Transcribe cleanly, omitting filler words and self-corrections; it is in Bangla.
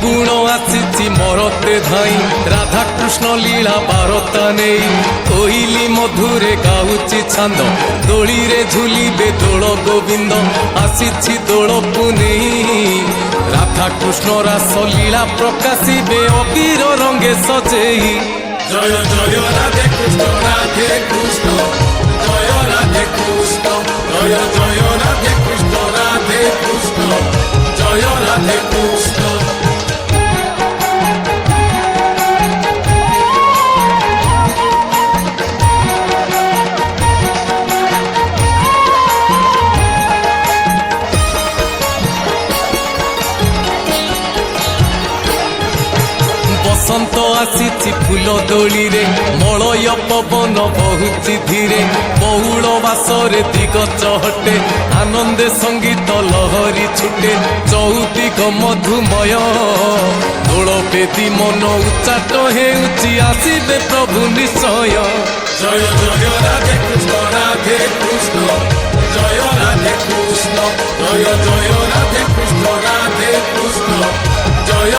ফাগুণ আসিছি মরতে ধাই রাধা কৃষ্ণ লীলা বারতা নেই কোইলি মধুরে গাউছি ছান্দ দোলিরে ঝুলিবে দোল গোবিন্দ আসিছি দোলকু নেই রাধা কৃষ্ণ রাস লীলা প্রকাশিবে অবির রঙে সজেই জয় জয় রাধে কৃষ্ণ জয় রাধে কৃষ্ণ জয় জয় রাধে কৃষ্ণ জয় রাধে কৃষ্ণ। বসন্ত আসিছি ফুল দোলিরে মলয় পবন বহুছি ধীরে বউল বাসরে দিগ চহটে আনন্দে সঙ্গীত লহরি ছুটে চৌদিগ মধুময় দোল বেদী মন উচ্চাট হেউছি আসিবে প্রভু নিশ্চয় জয় জয় রাধে কৃষ্ণ জয় রাধে কৃষ্ণ জয় জয়